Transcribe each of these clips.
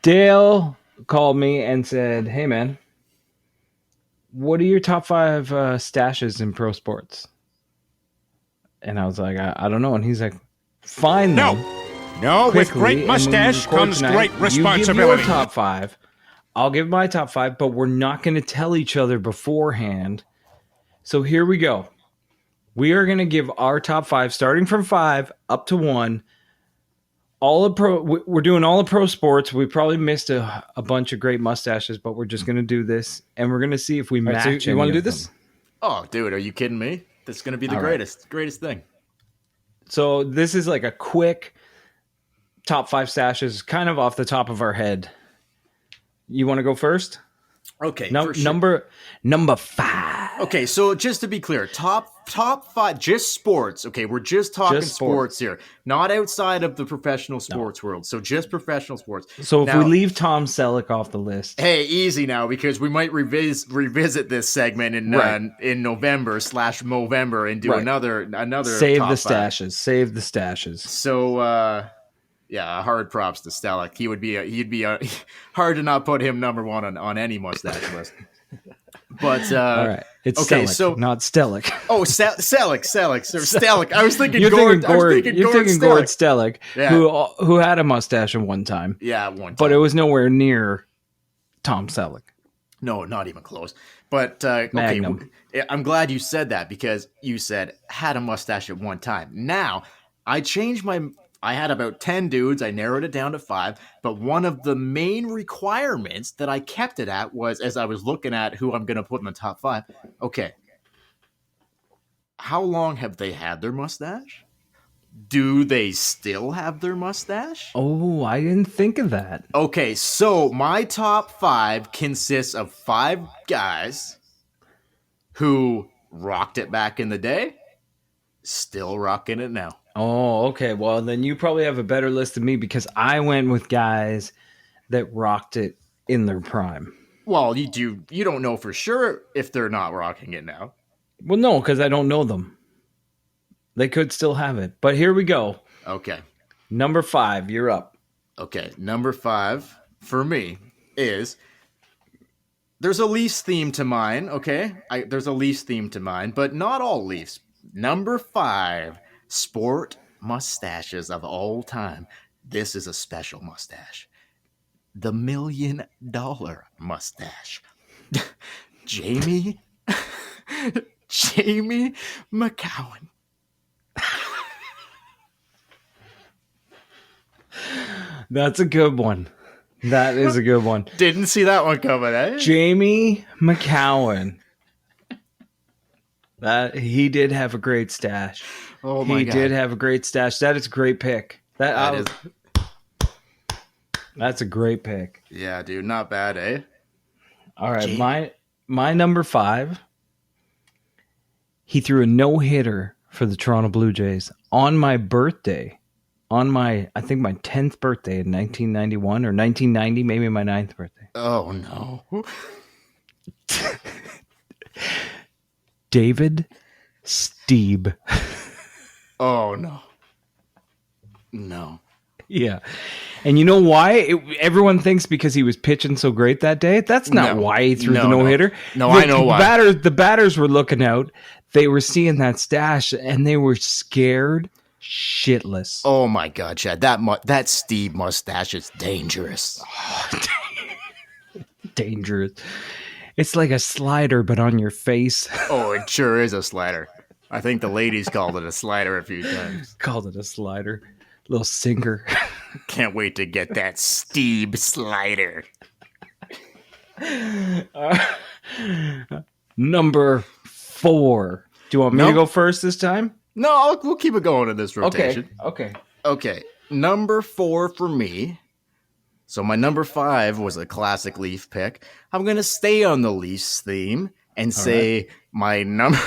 Dale called me and said, "Hey, man, what are your top five stashes in pro sports?" And I was like, I don't know. And he's like, "Find No, them no, with great quickly, and when we mustache record comes tonight, great you give your responsibility. top five. I'll give my top five, but we're not going to tell each other beforehand. So here we go. We are going to give our top five, starting from five up to one. All of pro, we're doing all of pro sports. We probably missed a bunch of great mustaches, but we're just going to do this, and we're going to see if we All right, match. so you want to do them. this? Oh, dude, are you kidding me? This is going to be the All right. greatest thing. So this is like a quick top five stashes, kind of off the top of our head. You want to go first? Okay, Number five. Okay, so just to be clear, top five, just sports. Okay, we're just talking sports here, not outside of the professional sports world. So just professional sports. So if we leave Tom Selleck off the list, hey, easy now, because we might revisit this segment in November/Movember and do another save top the five. Save the stashes. So yeah, hard props to Stellick. He'd be hard to not put him number one on any mustache list. But all right, it's okay, Stellick, so not Stellick. Oh, Selleck, or Stellick. I was thinking You're Gord. thinking Gord Stellick, yeah. who had a mustache at one time. Yeah, one time. But it was nowhere near Tom Selleck. No, not even close. But okay, I'm glad you said that, because you said had a mustache at one time. Now, I changed I had about 10 dudes. I narrowed it down to 5. But one of the main requirements that I kept it at was, as I was looking at who I'm going to put in the top 5, okay, how long have they had their mustache? Do they still have their mustache? Oh, I didn't think of that. Okay, so my top 5 consists of 5 guys who rocked it back in the day, still rocking it now. Oh, okay. Well, then you probably have a better list than me, because I went with guys that rocked it in their prime. Well, you don't know for sure if they're not rocking it now. Well, no, because I don't know them. They could still have it. But here we go. Okay. Number 5, you're up. Okay, number 5 for me is, there's a Leafs theme to mine, okay? There's a Leafs theme to mine, but not all Leafs. Number 5, sport mustaches of all time. This is a special mustache. The $1 million mustache. Jamie McCowan. That's a good one. That is a good one. Didn't see that one coming, eh? Jamie McCowan. That he did have a great stash. Oh my God. He did have a great stash. That is a great pick. That's a great pick. Yeah, dude, not bad, eh? All right, my number 5. He threw a no-hitter for the Toronto Blue Jays on my birthday. I think my 10th birthday in 1991 or 1990, maybe my 9th birthday. Oh no. David Steeb. Oh no. No. Yeah. And you know why? Everyone thinks because he was pitching so great that day. That's not why he threw the no-hitter. No, I know why. The batters were looking out. They were seeing that stash, and they were scared shitless. Oh my God, Chad. That Steve mustache is dangerous. Dangerous. It's like a slider, but on your face. Oh, it sure is a slider. I think the ladies called it a slider a few times. Called it a slider. Little sinker. Can't wait to get that Steve slider. Number 4. Do you want me to go first this time? No, we'll keep it going in this rotation. Okay. Number 4 for me. So my number 5 was a classic Leaf pick. I'm going to stay on the Leafs theme and say my number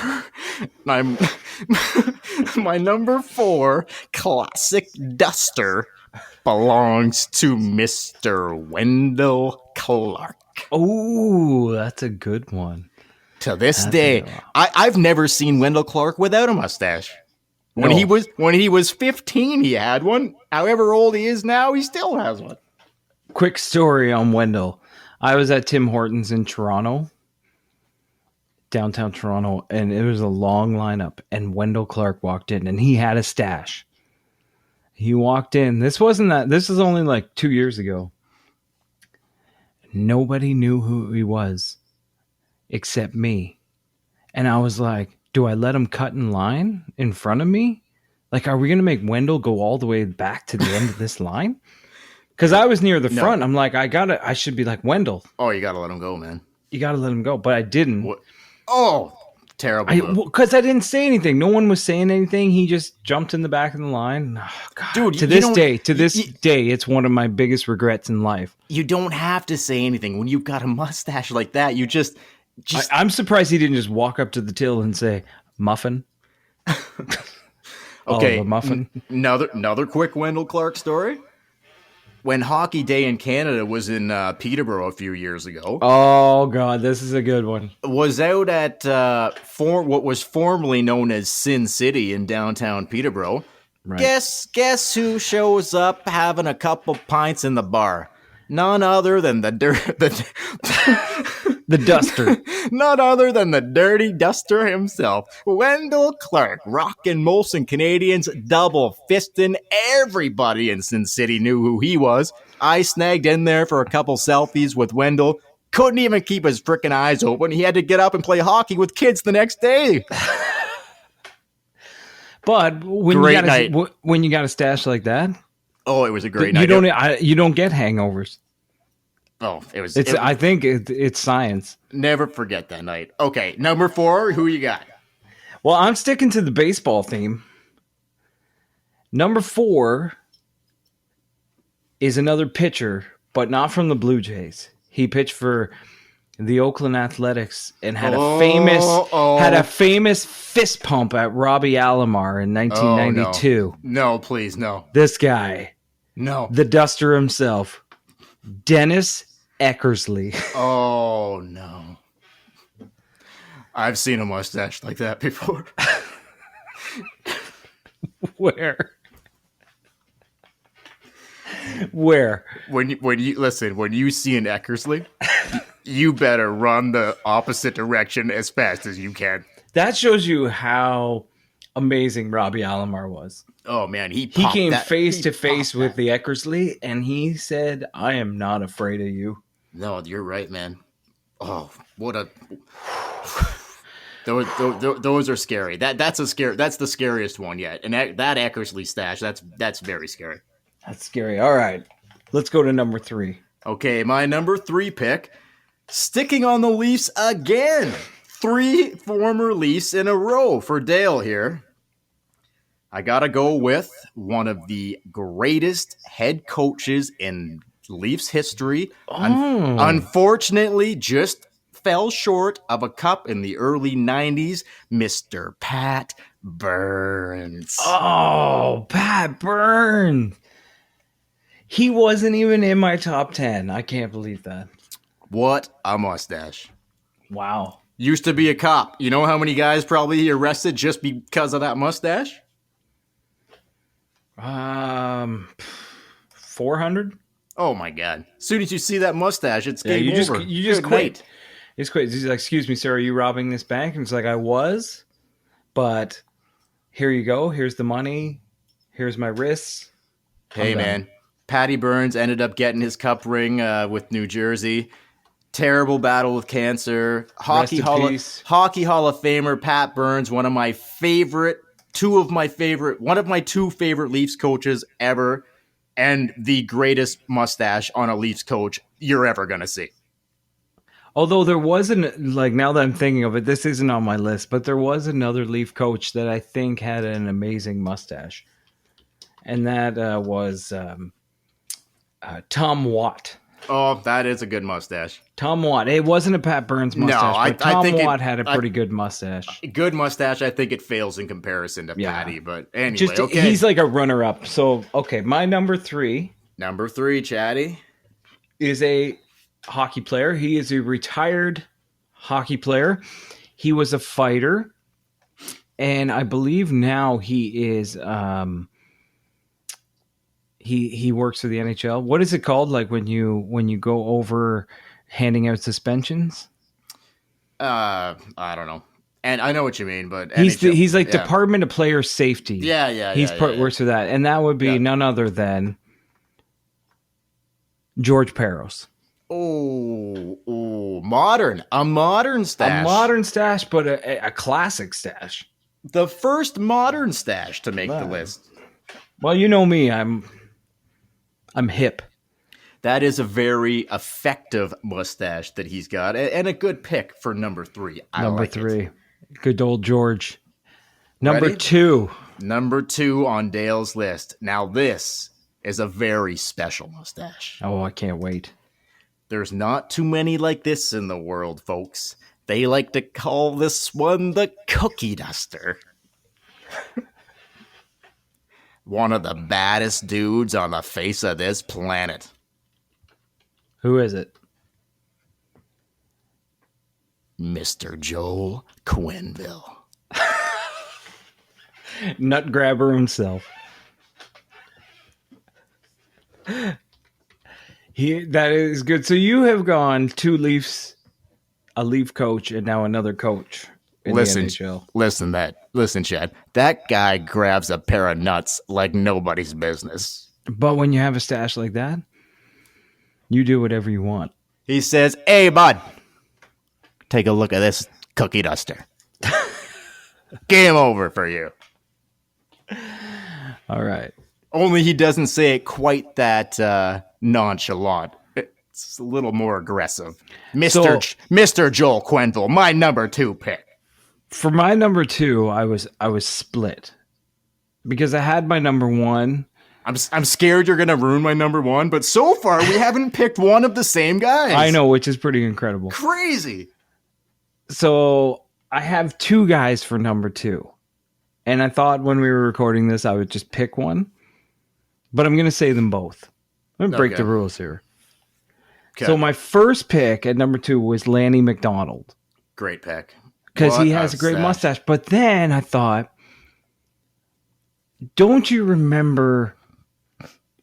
4 classic duster belongs to Mr. Wendell Clark. Oh, that's a good one. To this day, I've never seen Wendell Clark without a mustache. When No. he was 15, he had one. However old he is now, he still has one. quick story on Wendell. I was at Tim Hortons in Toronto, downtown Toronto, and it was a long lineup. And Wendell Clark walked in, and he had a stash. He walked in. This wasn't that. This is only like 2 years ago. Nobody knew who he was except me. And I was like, do I let him cut in line in front of me? Like, are we going to make Wendell go all the way back to the end of this line? Because I was near the front. I'm like, I should be like, Wendell. Oh, you got to let him go, man. You got to let him go. But I didn't. What? Oh, terrible. Because I didn't say anything. No one was saying anything. He just jumped in the back of the line. Oh, God. Dude, to this day, it's one of my biggest regrets in life. You don't have to say anything. When you've got a mustache like that, you just I'm surprised he didn't just walk up to the till and say, muffin. Okay, muffin. Another quick Wendell Clark story. When Hockey Day in Canada was in Peterborough a few years ago. Oh, God, this is a good one. Was out at what was formerly known as Sin City in downtown Peterborough. Right. Guess who shows up having a couple pints in the bar? None other than the duster. None other than the dirty duster himself, Wendell Clark, rocking Molson Canadians, double fisting. Everybody in Sin City knew who he was. I snagged in there for a couple selfies with Wendell. Couldn't even keep his frickin' eyes open. He had to get up and play hockey with kids the next day. But when you got a stash like that, oh, it was a great night. You don't get hangovers. Oh, I think it's science. Never forget that night. Okay, number 4, who you got? Well, I'm sticking to the baseball theme. Number 4 is another pitcher, but not from the Blue Jays. He pitched for the Oakland Athletics and had a famous fist pump at Robbie Alomar in 1992. Oh, no, please, no. This guy. No. The duster himself. Dennis Eckersley. Oh, no. I've seen a mustache like that before. Where? When you see an Eckersley, you better run the opposite direction as fast as you can. That shows you how amazing Robbie Alomar was. Oh man, he came face to face with the Eckersley, and he said, "I am not afraid of you." No, you're right, man. Oh, what a those are scary. That's the scariest one yet. And that Eckersley stash, that's very scary. That's scary. All right, let's go to number 3. Okay, my number 3 pick, sticking on the Leafs again. 3 former Leafs in a row for Dale here. I gotta go with one of the greatest head coaches in Leafs history. Unfortunately, just fell short of a cup in the early 90s, Mr. Pat Burns. Oh, Pat Burns. He wasn't even in my top 10. I can't believe that. What a mustache. Wow. Used to be a cop. You know how many guys probably arrested just because of that mustache? 400. Oh my God! As soon as you see that mustache, it's game over. You just quit. It's quit. He's like, "Excuse me, sir, are you robbing this bank?" And it's like, "I was, but here you go. Here's the money. Here's my wrists." Hey man, Patty Burns ended up getting his cup ring with New Jersey. Terrible battle with cancer. Hockey Hall of Famer Pat Burns, one of my two favorite Leafs coaches ever, and the greatest mustache on a Leafs coach you're ever gonna see. Although there wasn't, like, now that I'm thinking of it, this isn't on my list, but there was another Leaf coach that I think had an amazing mustache, and that was Tom Watt. Oh, that is a good mustache. Tom Watt. It wasn't a Pat Burns mustache, but Tom Watt had a pretty good mustache. Good mustache. I think it fails in comparison to Patty, but anyway, okay. He's like a runner-up. So, okay, my number 3. Number 3, Chatty. Is a hockey player. He is a retired hockey player. He was a fighter, and I believe now he is He works for the NHL. What is it called? Like when you go over handing out suspensions? I don't know. And I know what you mean, but He's like yeah. Department of Player Safety. Yeah. Works for that, and that would be none other than George Peros. Oh, modern. A modern stash. A modern stash, but a classic stash. The first modern stash to make the list. Well, you know me, I'm hip. That is a very effective mustache that he's got, and a good pick for number 3. Number 3. Good old George. Number 2. Number 2 on Dale's list. Now this is a very special mustache. Oh, I can't wait. There's not too many like this in the world, folks. They like to call this one the cookie duster. One of the baddest dudes on the face of this planet. Who is it? Mr. Joel Quenneville. Nut grabber himself. That is good. So you have gone 2 Leafs, a Leaf coach, and now another coach in the NHL. Listen, Chad. That guy grabs a pair of nuts like nobody's business. But when you have a stash like that, you do whatever you want. He says, "Hey, bud, take a look at this cookie duster. Game over for you." All right. Only he doesn't say it quite that nonchalant. It's a little more aggressive. Mr. Joel Quenneville, my number 2 pick. For my number 2, I was split because I had my number 1. I'm scared you're gonna ruin my number 1, but so far we haven't picked one of the same guys. I know, which is pretty incredible. Crazy. So I have 2 guys for number 2. And I thought when we were recording this, I would just pick one. But I'm going to say them both. I'm going to break the rules here. Okay. So my first pick at number 2 was Lanny McDonald. Great pick. Because he has a great mustache. But then I thought, don't you remember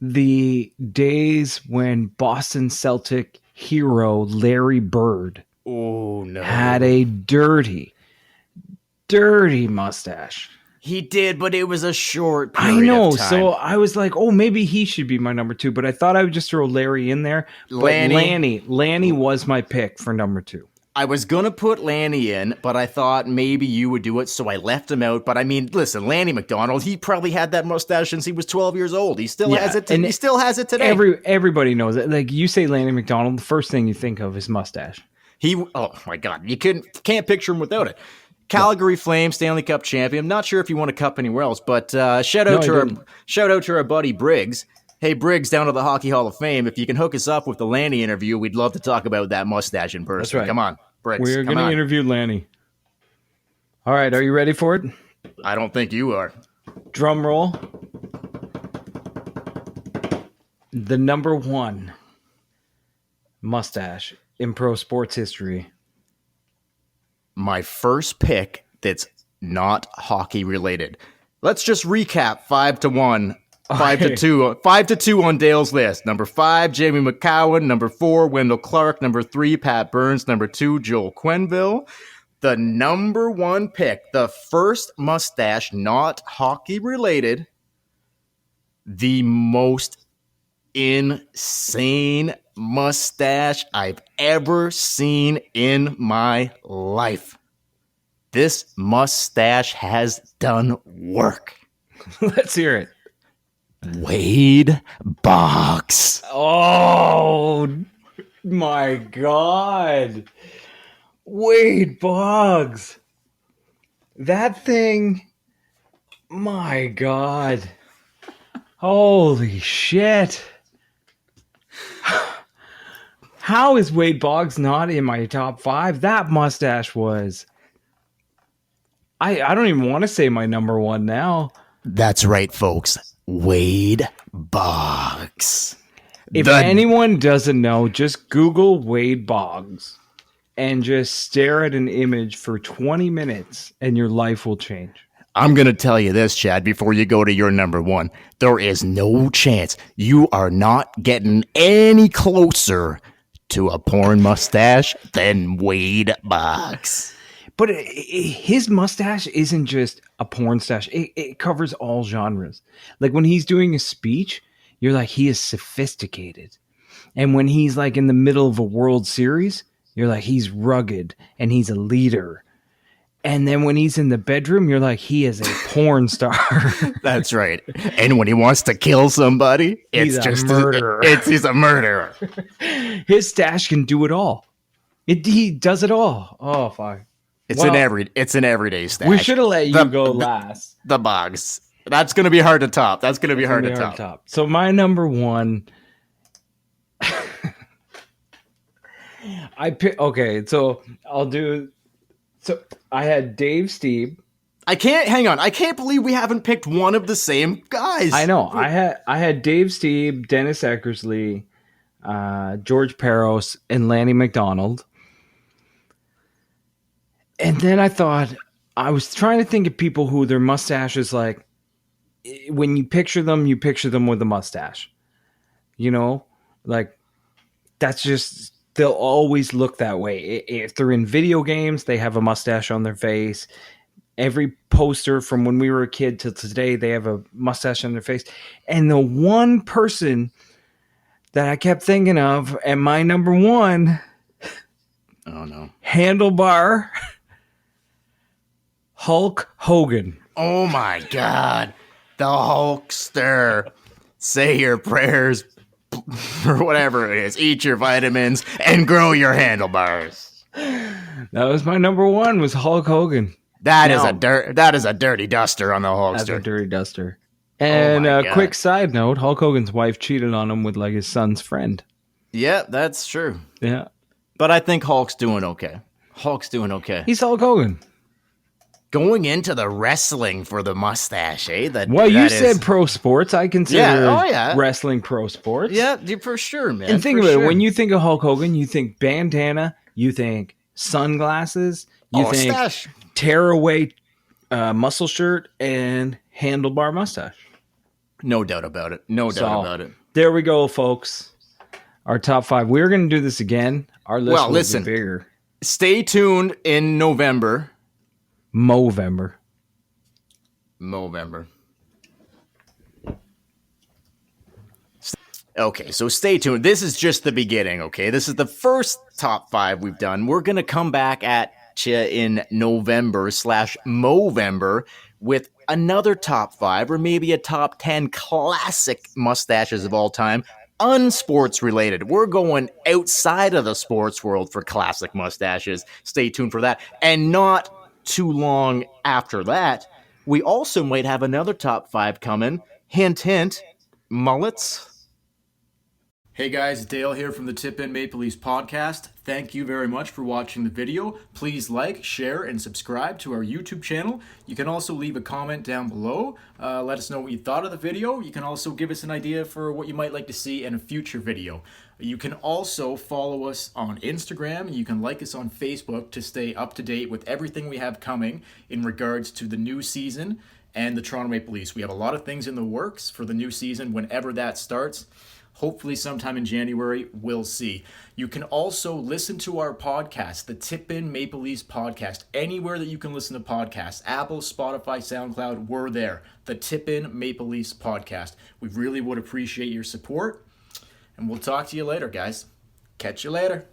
the days when Boston Celtic hero Larry Bird had a dirty mustache? He did, but it was a short period of time. So I was like, oh, maybe he should be my number 2. But I thought I would just throw Larry in there. Lanny was my pick for number 2. I was going to put Lanny in, but I thought maybe you would do it, so I left him out. But I mean, listen, Lanny McDonald, he probably had that mustache since he was 12 years old. He still has it. He still has it today. Everybody knows it. Like, you say Lanny McDonald, the first thing you think of is mustache. Oh my God, you can't picture him without it. Calgary Flames Stanley Cup champion. I'm not sure if he won a cup anywhere else, but shout out to our buddy Briggs. Hey, Briggs, down to the Hockey Hall of Fame. If you can hook us up with the Lanny interview, we'd love to talk about that mustache in person. That's right. Come on, Briggs. We're going to interview Lanny. All right, are you ready for it? I don't think you are. Drum roll. The number 1 mustache in pro sports history. My first pick that's not hockey related. Let's just recap 5-1. 5-2. 5-2 on Dale's list. Number 5, Jamie McCowan. Number 4, Wendell Clark. Number 3, Pat Burns. Number 2, Joel Quenneville. The number 1 pick, the first mustache not hockey related, the most insane mustache I've ever seen in my life. This mustache has done work. Let's hear it. Wade Boggs. Oh my God. Wade Boggs. That thing. My God. Holy shit. How is Wade Boggs not in my top 5? That mustache was... I don't even want to say my number 1 now. That's right, folks. Wade Boggs. If anyone doesn't know, just Google Wade Boggs and just stare at an image for 20 minutes and your life will change. I'm going to tell you this, Chad, before you go to your number one. There is no chance you are not getting any closer to a porn mustache than Wade Boggs. But his mustache isn't just a porn stash. It covers all genres. Like when he's doing a speech, you're like, he is sophisticated. And when he's like in the middle of a World Series, you're like, he's rugged and he's a leader. And then when he's in the bedroom, you're like, he is a porn star. That's right. And when he wants to kill somebody, He's it's a just murderer. He's a murderer. His stash can do it all. He does it all. Oh, fuck. It's an everyday stash. We should have let you go last. The Boggs. That's going to be hard to top. That's going to be hard to top. So my number one. Okay, so I'll do. So I had Dave Stieb. I can't believe we haven't picked one of the same guys. I know. I had Dave Stieb, Dennis Eckersley, George Peros, and Lanny McDonald. And then I thought, I was trying to think of people who their mustaches, like, when you picture them with a mustache. You know? Like, that's just, they'll always look that way. If they're in video games, they have a mustache on their face. Every poster from when we were a kid till today, they have a mustache on their face. And the one person that I kept thinking of, and my number one, oh no, handlebar, Hulk Hogan. Oh my God, the Hulkster. Say your prayers, or whatever it is. Eat your vitamins and grow your handlebars. That was my number one. Was Hulk Hogan. That is a dirty duster on the Hulkster. That's a dirty duster. And a quick side note: Hulk Hogan's wife cheated on him with like his son's friend. Yeah, that's true. Yeah, but I think Hulk's doing okay. Hulk's doing okay. He's Hulk Hogan. Going into the wrestling for the mustache, eh? You said pro sports. I consider yeah. wrestling pro sports. Yeah, for sure, man. And think of it. When you think of Hulk Hogan, you think bandana, you think sunglasses, you think stash. Tearaway muscle shirt, and handlebar mustache. No doubt about it. No doubt about it. There we go, folks. Our top five. We're going to do this again. Our list will be bigger. Stay tuned in November. Movember. Okay, so stay tuned. This is just the beginning, okay? This is the first top five we've done. We're going to come back at you in November/Movember with another top five or maybe a top 10 classic mustaches of all time, unsports related. We're going outside of the sports world for classic mustaches. Stay tuned for that. And not too long after that, we also might have another top five coming. Hint, hint, mullets. Hey guys, Dale here from the Tip In Maple Leafs podcast. Thank you very much for watching the video. Please like, share, and subscribe to our YouTube channel. You can also leave a comment down below. Let us know what you thought of the video. You can also give us an idea for what you might like to see in a future video. You can also follow us on Instagram. You can like us on Facebook to stay up to date with everything we have coming in regards to the new season and the Toronto Maple Leafs. We have a lot of things in the works for the new season whenever that starts. Hopefully sometime in January, we'll see. You can also listen to our podcast, the Tip In Maple Leafs podcast, anywhere that you can listen to podcasts. Apple, Spotify, SoundCloud, we're there. The Tip In Maple Leafs podcast. We really would appreciate your support. And we'll talk to you later, guys. Catch you later.